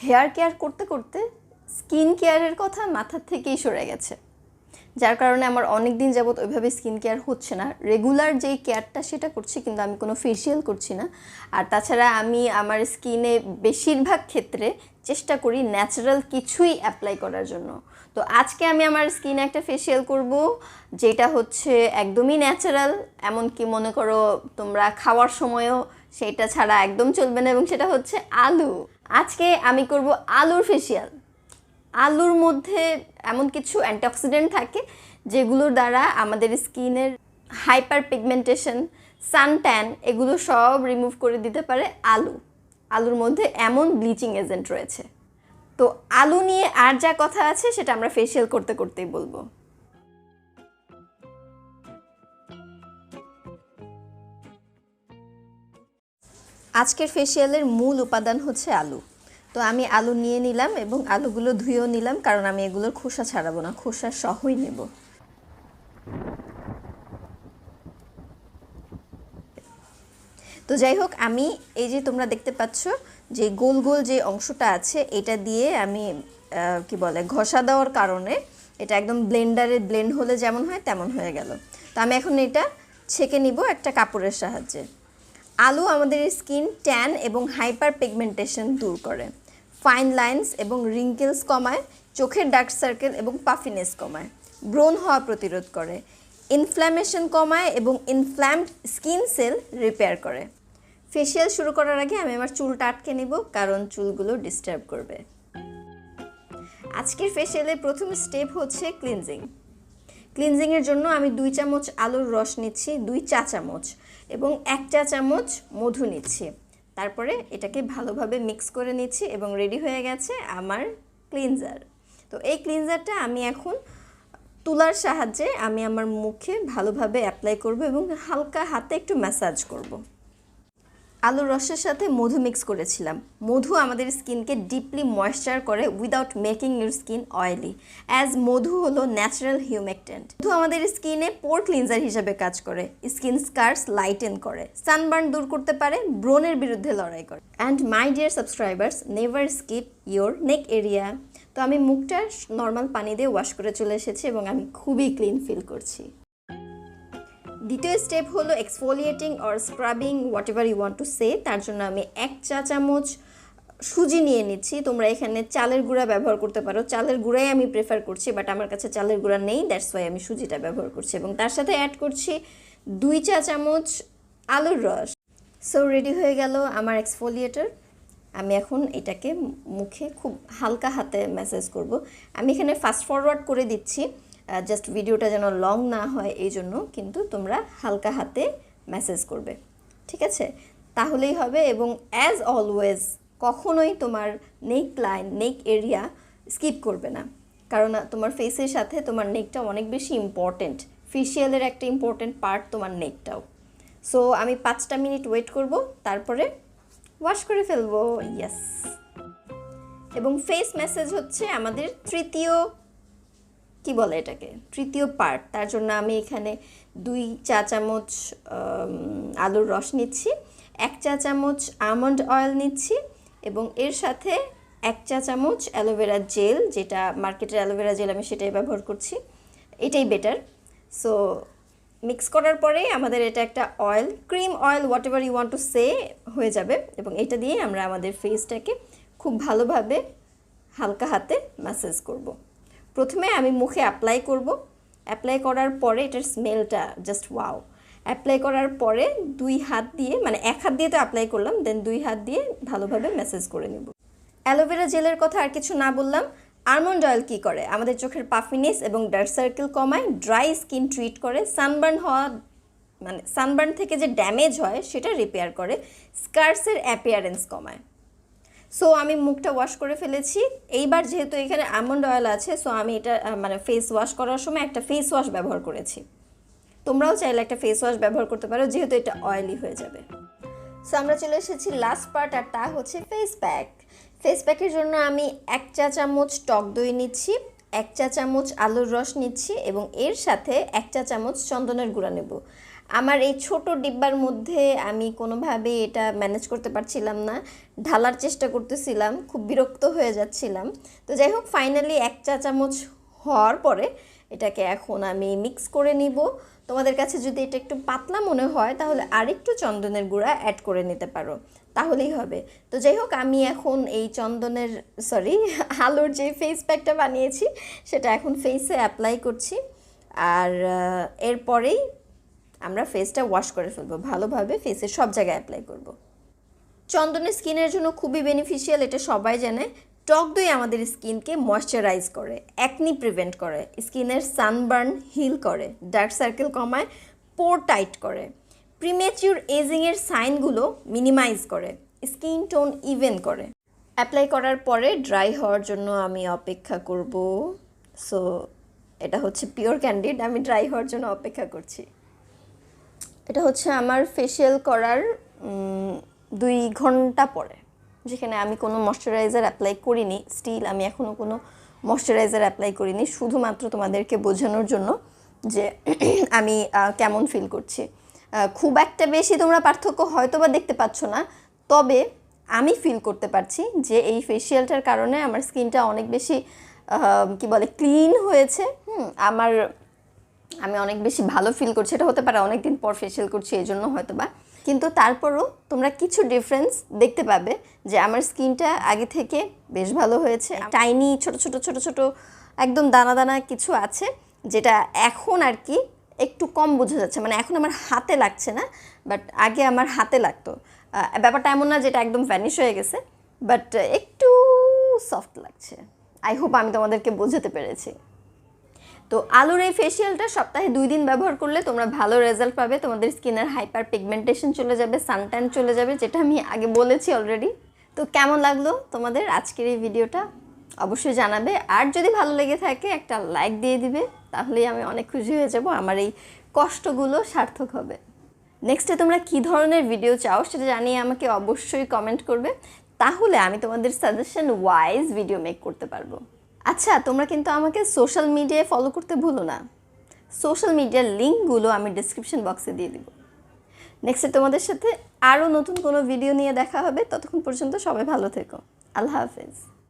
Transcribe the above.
Hair care করতে করতে skin কেয়ারের কথা মাথার থেকেই সরে গেছে, যার কারণে আমার অনেক দিন যাবত ওইভাবে স্কিন কেয়ার হচ্ছে না। রেগুলার যেই কেয়ারটা সেটা করছি, কিন্তু আমি কোনো ফেসিয়াল করছি না। আর তাছাড়া আমি আমার স্কিনে বেশিরভাগ ক্ষেত্রে চেষ্টা করি ন্যাচারাল কিছুই অ্যাপ্লাই করার জন্য। তো আজকে আমি আমার স্কিনে একটা ফেসিয়াল করব, যেটা হচ্ছে একদমই ন্যাচারাল, এমনকি মনে করো তোমরা খাওয়ার সময়ও সেটা ছাড়া একদম চলবে না, এবং সেটা হচ্ছে আলু। আজকে আমি করব আলুর ফেসিয়াল। আলুর মধ্যে এমন কিছু অ্যান্টিঅক্সিডেন্ট থাকে যেগুলোর দ্বারা আমাদের স্কিনের হাইপার পিগমেন্টেশন, সানট্যান এগুলো সব রিমুভ করে দিতে পারে আলুর মধ্যে এমন ব্লিচিং এজেন্ট রয়েছে। তো আলু নিয়ে আর যা কথা আছে সেটা আমরা ফেসিয়াল করতে করতেই বলবো। আজকের ফেসিয়ালের মূল উপাদান হচ্ছে আলু। তো আমি আলু নিয়ে নিলাম এবং আলুগুলো ধুয়েও নিলাম, কারণ আমি এগুলোর খোসা ছাড়াবো না, খোসা সহই নেব। তো যাই হোক, আমি এই যে তোমরা দেখতে পাচ্ছ যে গোল গোল যে অংশটা আছে, এটা দিয়ে আমি কি বলে ঘষা দেওয়ার কারণে এটা একদম ব্লেন্ডারে ব্লেন্ড হলে যেমন হয় তেমন হয়ে গেল। তো আমি এখন এটা ছেঁকে নিব একটা কাপড়ের সাহায্যে। আলু আমাদের স্কিন ট্যান এবং হাইপার পিগমেন্টেশন দূর করে, ফাইন লাইন্স এবং রিঙ্কেলস কমায়, চোখের ডার্ক সার্কেল এবং পাফিনেস কমায়, ব্রণ হওয়া প্রতিরোধ করে, ইনফ্ল্যামেশন কমায় এবং ইনফ্ল্যামড স্কিন সেল রিপেয়ার করে। ফেসিয়াল শুরু করার আগে আমি আমার চুলটা আটকে নিব, কারণ চুলগুলো ডিস্টার্ব করবে। আজকের ফেসিয়ালের প্রথম স্টেপ হচ্ছে ক্লিনজিং। ক্লিনজিংয়ের জন্য আমি 2 চামচ আলুর রস নিচ্ছি, 2 চা চামচ, এবং 1 চা চামচ মধু নিচ্ছি। তারপরে এটাকে ভালোভাবে মিক্স করে নিচ্ছি এবং রেডি হয়ে গেছে আমার ক্লিনজার। তো এই ক্লিনজারটা আমি এখন তুলার সাহায্যে আমি আমার মুখে ভালোভাবে অ্যাপ্লাই করব এবং হালকা হাতে একটু ম্যাসাজ করব। আলুর রসের সাথে মধু মিক্স করেছিলাম। মধু আমাদের স্কিনকে ডিপলি ময়েশ্চার করে without making your skin oily, as মধু হলো ন্যাচারাল হিউমেকটেন্ট। মধু আমাদের স্কিনে পোর ক্লিনজার হিসেবে কাজ করে, স্কিন স্কার্স লাইটেন করে, সানবার্ন দূর করতে পারে, ব্রণের বিরুদ্ধে লড়াই করে। And my dear subscribers, never skip your neck area. তো আমি মুখটা নর্মাল পানি দিয়ে ওয়াশ করে চলে এসেছি এবং আমি খুবই ক্লিন ফিল করছি। দ্বিতীয় স্টেপ হলো exfoliating or scrubbing, whatever you want to say. তার জন্য আমি 1 চা চামচ সুজি নিয়ে নিচ্ছি। তোমরা এখানে চালের গুঁড়া ব্যবহার করতে পারো, চালের গুঁড়াই আমি প্রেফার করছি, বাট আমার কাছে চালের গুঁড়া নেই, দ্যাটস ওয়াই আমি সুজিটা ব্যবহার করছি। এবং তার সাথে অ্যাড করছি 2 চা চামচ আলুর রস। সো রেডি হয়ে গেল আমার এক্সফোলিয়েটর। আমি এখন এটাকে মুখে খুব হালকা হাতে ম্যাসাজ করব। আমি এখানে ফাস্ট ফরওয়ার্ড করে দিচ্ছি, জাস্ট ভিডিওটা যেন লং না হয় এই জন্য, কিন্তু তোমরা হালকা হাতে ম্যাসাজ করবে, ঠিক আছে? তাহলেই হবে। এবং অ্যাজ অলওয়েজ কখনোই তোমার নেক লাইন, নেক এরিয়া স্কিপ করবে না, কারণ তোমার ফেসের সাথে তোমার নেকটা অনেক বেশি ইম্পর্টেন্ট। ফেসিয়ালের একটা ইম্পর্টেন্ট পার্ট তোমার নেকটাও। সো আমি 5টা মিনিট ওয়েট করব, তারপরে ওয়াশ করে ফেলবো। ইয়েস। এবং ফেস ম্যাসাজ হচ্ছে আমাদের তৃতীয় পার্ট। তার জন্য আমি এখানে 2 চা চামচ আলুর রস নিচ্ছি, 1 চা চামচ আমন্ড অয়েল নিচ্ছি, এবং এর সাথে 1 চা চামচ অ্যালোভেরা জেল, যেটা মার্কেটের অ্যালোভেরা জেল আমি সেটাই ব্যবহার করছি, এটাই বেটার। সো মিক্স করার পরে আমাদের এটা একটা oil, cream oil, whatever you want to say হয়ে যাবে। এবং এটা দিয়ে আমরা আমাদের ফেসটাকে খুব ভালোভাবে হালকা হাতে ম্যাসাজ করব। প্রথমে আমি মুখে অ্যাপ্লাই করব। অ্যাপ্লাই করার পরে এটার স্মেলটা জাস্ট ওয়াও। অ্যাপ্লাই করার পরে 2 হাত দিয়ে, মানে 1 হাত দিয়ে তো অ্যাপ্লাই করলাম, দেন 2 হাত দিয়ে ভালোভাবে ম্যাসাজ করে নেব। অ্যালোভেরা জেলের কথা আর কিছু না বললাম। আলমন্ড অয়েল কী করে? আমাদের চোখের পাফিনেস এবং ডার্ক সার্কেল কমায়, ড্রাই স্কিন ট্রিট করে, সানবার্ন থেকে যে ড্যামেজ হয় সেটা রিপেয়ার করে, স্কার্সের অ্যাপিয়ারেন্স কমায়। সো আমি মুখটা ওয়াশ করে ফেলেছি। এইবার যেহেতু এখানে আমন্ড অয়েল আছে, সো আমি এটা ফেস ওয়াশ করার সময় একটা ফেস ওয়াশ ব্যবহার করেছি। তোমরাও চাইলে একটা ফেস ওয়াশ ব্যবহার করতে পারো, যেহেতু এটা অয়েলি হয়ে যাবে। সো আমরা চলে এসেছি লাস্ট পার্ট, আর তা হচ্ছে ফেস প্যাক। ফেস প্যাকের জন্য আমি 1 চা চামচ টক দই নিচ্ছি, 1 চা চামচ আলুর রস নিচ্ছি, এবং এর সাথে 1 চা চামচ চন্দনের গুঁড়া নেব। আমার এই ছোট ডিব্বার মধ্যে আমি কোনোভাবে এটা ম্যানেজ করতে পারছিলাম না, ঢালার চেষ্টা করতেছিলাম, খুব বিরক্ত হয়ে যাচ্ছিলাম। তো যাই হোক, ফাইনালি 1 চা চামচ হওয়ার পরে এটাকে এখন আমি মিক্স করে নিব। তোমাদের কাছে যদি এটা একটু পাতলা মনে হয় তাহলে আরেকটু চন্দনের গুঁড়া অ্যাড করে নিতে পারো, তাহলেই হবে। তো যাই হোক, আমি এখন এই আলুর যে ফেস প্যাকটা বানিয়েছি সেটা এখন ফেসে অ্যাপ্লাই করছি। আর এরপরেই আমরা ফেসটা ওয়াশ করে ফেলবো, ভালোভাবে ফেসের সব জায়গায় অ্যাপ্লাই করব। চন্দনের স্কিনের জন্য খুবই বেনিফিশিয়াল, এটা সবাই জানে। টক দই আমাদের স্কিনকে ময়শ্চারাইজ করে, অ্যাকনি প্রিভেন্ট করে, স্কিনের সানবার্ন হিল করে, ডার্ক সার্কেল কমায়, পোর টাইট করে, প্রিমেচিউর এজিংয়ের সাইনগুলো মিনিমাইজ করে, স্কিন টোন ইভেন করে। অ্যাপ্লাই করার পরে ড্রাই হওয়ার জন্য আমি অপেক্ষা করব। সো এটা হচ্ছে পিওর ক্যান্ডিড, আমি ড্রাই হওয়ার জন্য অপেক্ষা করছি। এটা হচ্ছে আমার ফেশিয়াল করার 2 ঘন্টা পরে, যেখানে আমি কোনো ময়শ্চারাইজার অ্যাপ্লাই করিনি। স্টিল আমি এখনও কোনো ময়শ্চারাইজার অ্যাপ্লাই করিনি, শুধুমাত্র তোমাদেরকে বোঝানোর জন্য যে আমি কেমন ফিল করছি। খুব একটা বেশি তোমরা পার্থক্য হয়তো বা দেখতে পাচ্ছ না, তবে আমি ফিল করতে পারছি যে এই ফেশিয়ালটার কারণে আমার স্কিনটা অনেক বেশি ক্লিন হয়েছে। আমি অনেক বেশি ভালো ফিল করছি। এটা হতে পারে অনেক দিন পর ফেশিয়াল করছি এই জন্য হয়তো বা, কিন্তু তারপরও তোমরা কিছু ডিফারেন্স দেখতে পাবে যে আমার স্কিনটা আগে থেকে বেশ ভালো হয়েছে। টাইনি ছোট ছোট একদম দানা দানা কিছু আছে, যেটা এখন আর কি একটু কম বোঝা যাচ্ছে। মানে এখন আমার হাতে লাগছে না, বাট আগে আমার হাতে লাগতো। ব্যাপারটা এমন না যেটা একদম ভ্যানিশ হয়ে গেছে, বাট একটু সফট লাগছে। আই হোপ আমি তোমাদেরকে বোঝাতে পেরেছি। তো আলুর এই ফেশিয়ালটা সপ্তাহে 2 দিন ব্যবহার করলে তোমরা ভালো রেজাল্ট পাবে। তোমাদের স্কিনের হাইপার পিগমেন্টেশন চলে যাবে, সানট্যান চলে যাবে, যেটা আমি আগে বলেছি অলরেডি। তো কেমন লাগলো তোমাদের আজকের এই ভিডিওটা অবশ্যই জানাবে। আর যদি ভালো লেগে থাকে একটা লাইক দিয়ে দিবে, তাহলেই আমি অনেক খুশি হয়ে যাব, আমার এই কষ্টগুলো সার্থক হবে। নেক্সটে তোমরা কী ধরনের ভিডিও চাও সেটা জানিয়ে আমাকে অবশ্যই কমেন্ট করবে, তাহলে আমি তোমাদের সাজেশন ওয়াইজ ভিডিও মেক করতে পারবো। আচ্ছা, তোমরা কিন্তু আমাকে সোশ্যাল মিডিয়ায় ফলো করতে ভুলো না। সোশ্যাল মিডিয়ার লিঙ্কগুলো আমি ডিসক্রিপশন বক্সে দিয়ে দিব। নেক্সটে তোমাদের সাথে আরও নতুন কোনো ভিডিও নিয়ে দেখা হবে। ততক্ষণ পর্যন্ত সবাই ভালো থেকো। আল্লাহ হাফেজ।